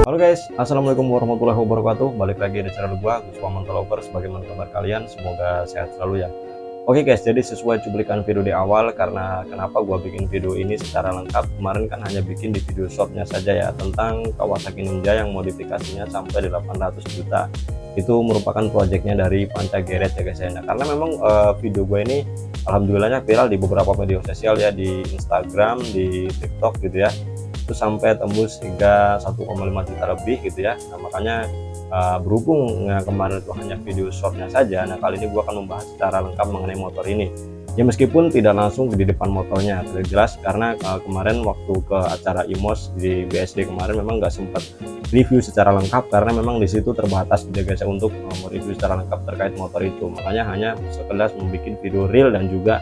Halo guys, assalamualaikum warahmatullahi wabarakatuh. Balik lagi di channel gua, Gus Waman Lovers. Bagaimana kabar kalian? Semoga sehat selalu ya. Oke guys, jadi sesuai cuplikan video di awal, karena kenapa gua bikin video ini secara lengkap. Kemarin kan hanya bikin di video shotnya saja ya, tentang Kawasaki Ninja yang modifikasinya sampai 800 juta. Itu merupakan proyeknya dari Panca Garage ya guys ya. Nah, karena memang video gue ini alhamdulillahnya viral di beberapa media sosial ya, di Instagram, di TikTok gitu ya. Itu sampai tembus hingga 1,5 juta lebih gitu ya. Nah, makanya berhubung kemarin itu hanya video shortnya saja, nah kali ini gua akan membahas secara lengkap mengenai motor ini ya, meskipun tidak langsung di depan motornya, tidak jelas karena kemarin waktu ke acara IMOS di BSD kemarin memang nggak sempat review secara lengkap, karena memang di situ terbatas gitu guys untuk mereview secara lengkap terkait motor itu. Makanya hanya sekedar membuat video real dan juga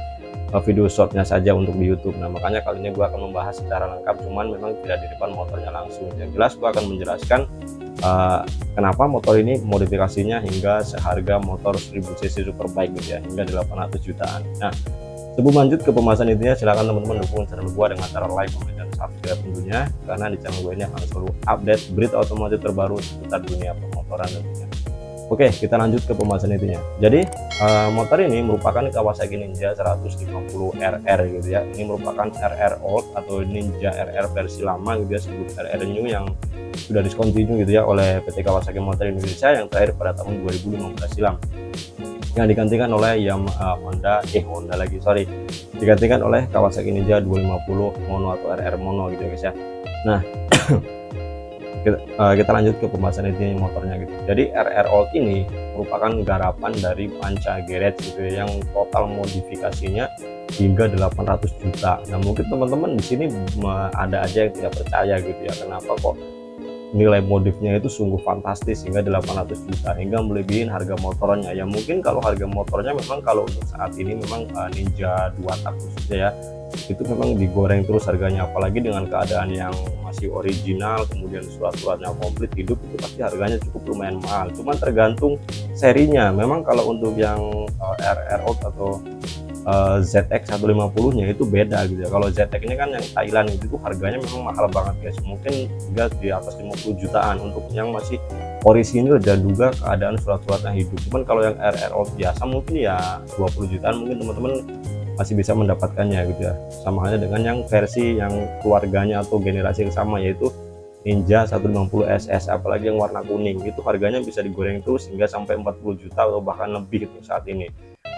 video shortnya saja untuk di YouTube. Nah, makanya kali ini gue akan membahas secara lengkap, cuman memang tidak di depan motornya langsung. Yang jelas gue akan menjelaskan kenapa motor ini modifikasinya hingga seharga motor 1000 cc Superbike gitu ya, hingga 800 jutaan. Nah, sebelum lanjut ke pembahasan intinya, silahkan teman-teman dukung channel gue dengan cara like, comment, dan subscribe tentunya, karena di channel gue ini akan selalu update berita otomotif terbaru seputar dunia permotoran tentunya. Oke, kita lanjut ke pembahasan intinya. Jadi motor ini merupakan Kawasaki Ninja 150 RR gitu ya. Ini merupakan RR old atau Ninja RR versi lama gitu ya, sebut RR new, yang sudah discontinue gitu ya oleh PT Kawasaki Motor Indonesia yang terakhir pada tahun 2015 silam. Yang digantikan oleh digantikan oleh Kawasaki Ninja 250 mono atau RR mono gitu ya guys ya. Nah, kita lanjut ke pembahasan ini motornya gitu. Jadi RR Old ini merupakan garapan dari Panca Garage gitu ya, yang total modifikasinya hingga 800 juta. Nah, mungkin teman-teman di sini ada aja yang tidak percaya gitu ya, kenapa kok nilai modifnya itu sungguh fantastis hingga 800 juta, hingga melebihin harga motornya. Ya mungkin kalau harga motornya memang kalau untuk saat ini memang Ninja 2 tak khususnya ya, itu memang digoreng terus harganya, apalagi dengan keadaan yang masih original, kemudian surat-suratnya komplit hidup, itu pasti harganya cukup lumayan mahal. Cuman tergantung serinya. Memang kalau untuk yang RR Old atau ZX 150 nya itu beda gitu ya. Kalau ZX ini kan yang Thailand itu harganya memang mahal banget guys, mungkin juga di atas 50 jutaan untuk yang masih orisinil dan juga keadaan surat-suratnya hidup. Cuman kalau yang RR Old biasa mungkin ya 20 jutaan mungkin teman-teman masih bisa mendapatkannya gitu ya, sama halnya dengan yang versi yang keluarganya atau generasi yang sama, yaitu Ninja 150 SS, apalagi yang warna kuning, itu harganya bisa digoreng terus hingga sampai 40 juta atau bahkan lebih gitu saat ini.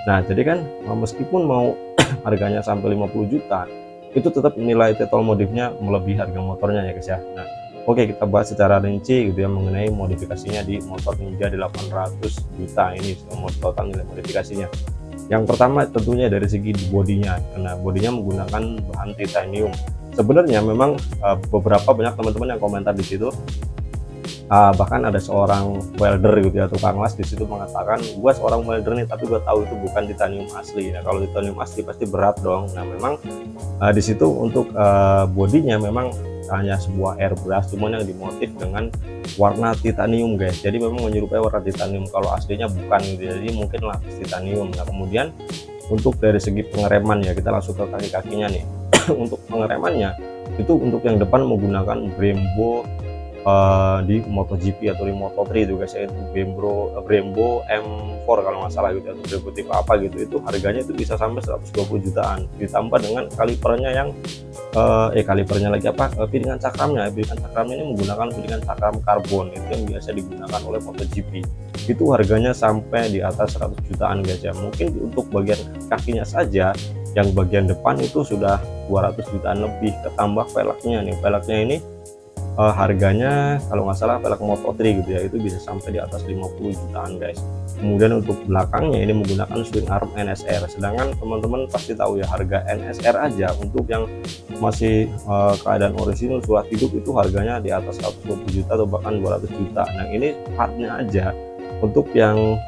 Nah, jadi kan meskipun mau harganya sampai 50 juta, itu tetap nilai total modifnya melebihi harga motornya ya guys ya. Nah, oke, kita bahas secara rinci gitu ya mengenai modifikasinya di motor Ninja 800 juta ini, total nilai modifikasinya. Yang pertama tentunya dari segi bodinya, karena bodinya menggunakan bahan titanium. Sebenarnya memang beberapa banyak teman-teman yang komentar di situ, bahkan ada seorang welder gitu ya, tukang las di situ mengatakan, gua seorang welder nih tapi gua tahu itu bukan titanium asli. Nah, kalau titanium asli pasti berat dong. Nah, memang di situ untuk bodinya memang hanya sebuah airbrush, cuman yang dimotif dengan warna titanium guys. Jadi memang menyerupai warna titanium, kalau aslinya bukan gitu. Jadi mungkin lapis titanium. Nah, kemudian untuk dari segi pengereman ya, kita langsung ke kaki-kakinya nih. Untuk pengeremannya itu untuk yang depan menggunakan Brembo di MotoGP atau di Moto3 itu guys, yaitu Brembo M4 kalau nggak salah gitu, atau Brembo tipe apa gitu. Itu harganya itu bisa sampai 120 jutaan, ditambah dengan kalipernya yang kalipernya lagi piringan cakramnya. Piringan cakramnya ini menggunakan piringan cakram karbon, itu yang biasa digunakan oleh MotoGP. Itu harganya sampai di atas 100 jutaan guys ya. Mungkin untuk bagian kakinya saja, yang bagian depan itu sudah 200 jutaan lebih, ketambah velgnya nih. Velgnya ini harganya kalau nggak salah velg Moto3 gitu ya, itu bisa sampai di atas 50 jutaan guys. Kemudian untuk belakangnya ini menggunakan swing arm NSR, sedangkan teman-teman pasti tahu ya, harga NSR aja untuk yang masih keadaan orisinal surat hidup itu harganya di atas 120 juta atau bahkan 200 juta. Nah, ini partnya aja Untuk yang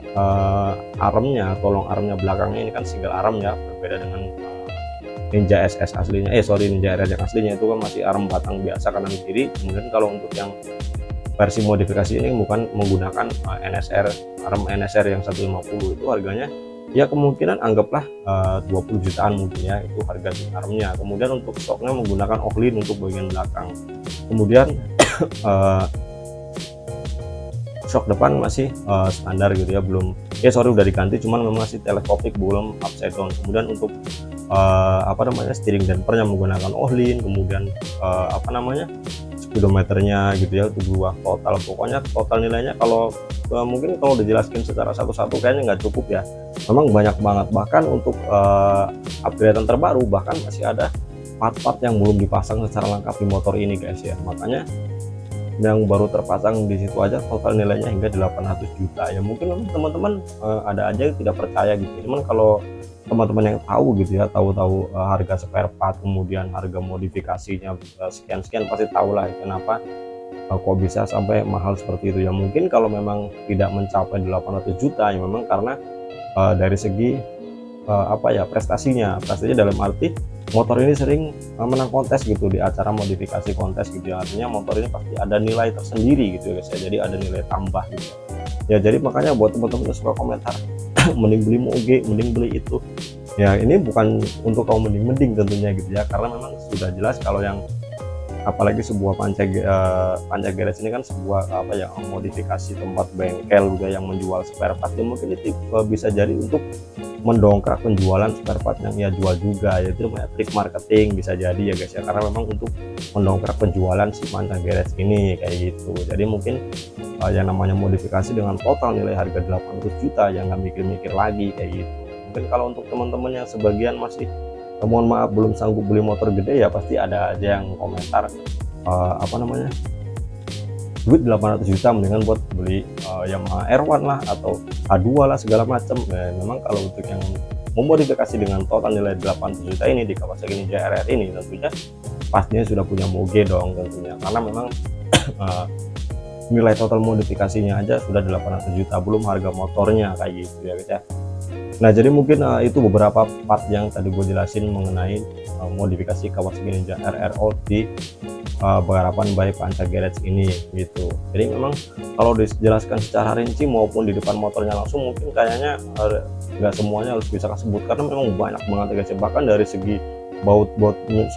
armnya, tolong armnya belakangnya ini kan single arm ya, berbeda dengan Ninja SS aslinya, Ninja RR yang aslinya itu kan masih arm batang biasa kanan kiri. Kemudian kalau untuk yang versi modifikasi ini bukan menggunakan NSR, arm NSR yang 150, itu harganya ya kemungkinan anggaplah 20 jutaan mungkin ya, itu harga armnya. Kemudian untuk shocknya menggunakan Ohlin untuk bagian belakang. Kemudian shock depan masih standar gitu ya, belum udah diganti, cuman memang masih teleskopik, belum upside down. Kemudian untuk steering dampernya menggunakan Ohlin. Kemudian speedometernya gitu ya, itu dua total. Pokoknya total nilainya kalau mungkin kalau dijelaskan secara satu-satu kayaknya nggak cukup ya, memang banyak banget. Bahkan untuk upgradean terbaru bahkan masih ada part-part yang belum dipasang secara lengkap di motor ini guys ya. Makanya yang baru terpasang di situ aja total nilainya hingga 800 juta ya. Mungkin teman-teman ada aja yang tidak percaya gitu, cuman kalau teman-teman yang tahu gitu ya, tahu harga spare part, kemudian harga modifikasinya sekian-sekian, pasti tahu lah kenapa kok bisa sampai mahal seperti itu ya. Mungkin kalau memang tidak mencapai 800 juta ya memang karena dari segi prestasinya dalam arti motor ini sering menang kontes gitu di acara modifikasi kontes gitu ya. Artinya motor ini pasti ada nilai tersendiri gitu ya guys ya, jadi ada nilai tambah gitu ya. Jadi makanya buat teman-teman yang suka komentar mending beli moge, mending beli itu ya, ini bukan untuk kaum mending tentunya gitu ya, karena memang sudah jelas kalau yang apalagi sebuah panca garage ini kan sebuah modifikasi tempat bengkel juga yang menjual spare part, yang mungkin itu bisa jadi untuk mendongkrak penjualan spare part yang ia jual juga, yaitu namanya trik marketing bisa jadi ya guys ya, karena memang untuk mendongkrak penjualan si panca garage ini kayak gitu. Jadi mungkin yang namanya modifikasi dengan total nilai harga 800 juta yang nggak mikir-mikir lagi kayak gitu. Mungkin kalau untuk teman-teman yang sebagian masih mohon maaf belum sanggup beli motor gede ya, pasti ada aja yang komentar duit 800 juta mendingan buat beli Yamaha R1 lah atau H2 lah segala macam. Nah, memang kalau untuk yang memodifikasi dengan total nilai 800 juta ini di Kawasaki Ninja RR ini tentunya pastinya sudah punya moge dong tentunya, karena memang nilai total modifikasinya aja sudah 800 juta, belum harga motornya kayak gitu ya guys ya. Nah jadi mungkin itu beberapa part yang tadi gue jelasin mengenai modifikasi Kawasaki Ninja RR Old di penggarapan by Panca Garage ini gitu. Jadi memang kalau dijelaskan secara rinci maupun di depan motornya langsung mungkin kayaknya nggak semuanya harus bisa sebut, karena memang banyak banget guys. Bahkan dari segi baut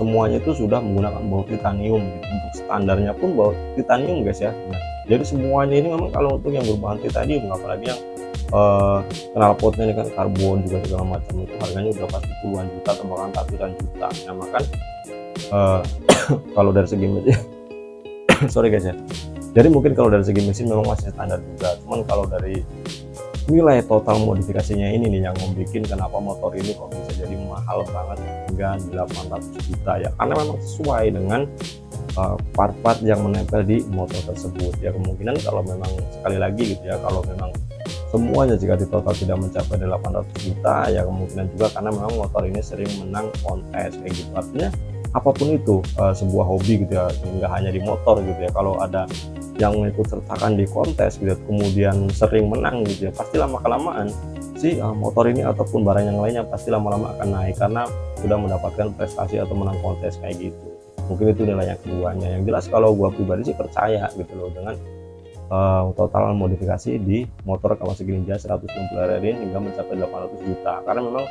semuanya itu sudah menggunakan baut titanium gitu. Untuk standarnya pun baut titanium guys ya. Nah, jadi semuanya ini memang kalau untuk yang berbahan titanium, apalagi yang knalpotnya ini kan karbon juga segala macam, itu harganya udah pasti puluhan juta atau bahkan ratusan juta. Nah makan kalau dari segi mesin sorry guys ya, jadi mungkin kalau dari segi mesin memang masih standar juga, cuman kalau dari nilai total modifikasinya ini nih yang membuat kenapa motor ini kok bisa jadi mahal banget hingga 800 juta ya, karena memang sesuai dengan part-part yang menempel di motor tersebut ya. Kemungkinan kalau memang sekali lagi gitu ya, kalau memang semuanya jika di total tidak mencapai 800 juta ya, kemungkinan juga karena memang motor ini sering menang kontes kayak gitu. Artinya apapun itu sebuah hobi gitu ya, nggak hanya di motor gitu ya, kalau ada yang ikut sertakan di kontes gitu kemudian sering menang gitu ya, pasti lama-kelamaan si motor ini ataupun barang yang lainnya pasti lama-lama akan naik karena sudah mendapatkan prestasi atau menang kontes kayak gitu. Mungkin itu nilai yang keduanya. Yang jelas kalau gua pribadi sih percaya gitu loh dengan total modifikasi di motor Kawasaki Ninja 160 RR ini hingga mencapai 800 juta, karena memang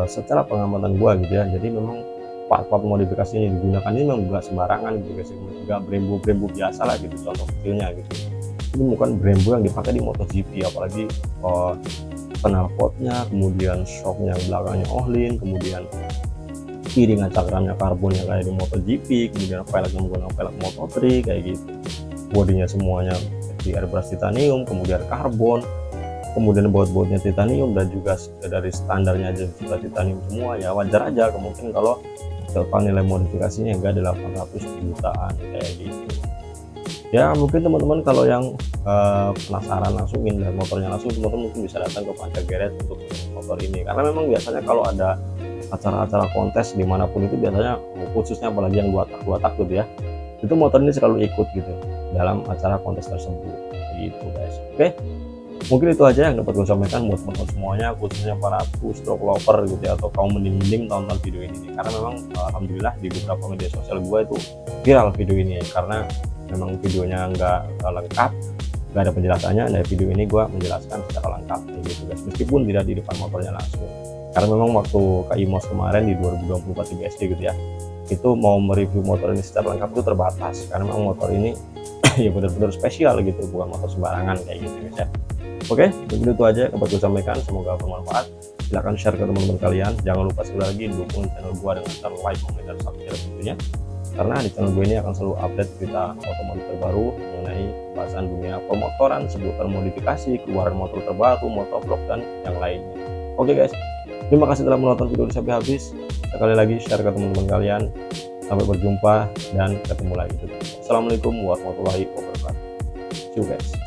secara pengamatan gua gitu ya, jadi memang part-part modifikasi yang digunakan ini memang nggak sembarangan gitu guys, nggak Brembo biasa lah gitu contoh kecilnya gitu. Ini bukan Brembo yang dipakai di MotoGP, apalagi knalpotnya, kemudian shocknya belakangnya Ohlin, kemudian piringan cakramnya karbon yang kayak di MotoGP, kemudian velgnya menggunakan velg Moto3 kayak gitu, bodinya semuanya di airbrush titanium, kemudian karbon, kemudian baut-bautnya titanium, dan juga dari standarnya aja sudah titanium semua ya. Wajar aja kemungkinan kalau total nilai modifikasinya hingga 800 jutaan kayak gitu ya. Mungkin teman-teman kalau yang penasaran langsung ingin lihat motornya langsung, teman-teman mungkin bisa datang ke Panca Garage untuk motor ini, karena memang biasanya kalau ada acara-acara kontes dimanapun itu biasanya khususnya apalagi yang dua tak gitu ya, itu motor ini selalu ikut gitu dalam acara kontes tersebut. gitu guys. Oke, mungkin itu aja yang dapat gue sampaikan buat teman-teman semuanya, khususnya para two-stroke lover gitu ya, atau kaum mending-mending tonton video ini nih. Karena memang alhamdulillah di beberapa media sosial gue itu viral video ini, karena memang videonya nggak lengkap, nggak ada penjelasannya. Dari video ini gue menjelaskan secara lengkap gitu guys, meskipun tidak di depan motornya langsung. Karena memang waktu Kak Imos kemarin di 2024 di BSD gitu ya, itu mau mereview motor ini secara lengkap itu terbatas, karena memang motor ini ya benar-benar spesial gitu, bukan motor sembarangan kayak gitu guys ya. Oke, begitu itu aja yang dapat gue sampaikan, semoga bermanfaat. Silahkan share ke teman-teman kalian, jangan lupa sekali lagi dukung channel gue dengan cara like, komen, dan subscribe tentunya, karena di channel gue ini akan selalu update berita otomotif terbaru mengenai bahasan dunia pemotoran, seputar modifikasi, keluaran motor terbaru, motovlog, dan yang lainnya. Oke guys, terima kasih telah menonton video ini sampai habis. Sekali lagi share ke teman-teman kalian. Sampai berjumpa dan ketemu lagi. Assalamualaikum warahmatullahi wabarakatuh. See you guys.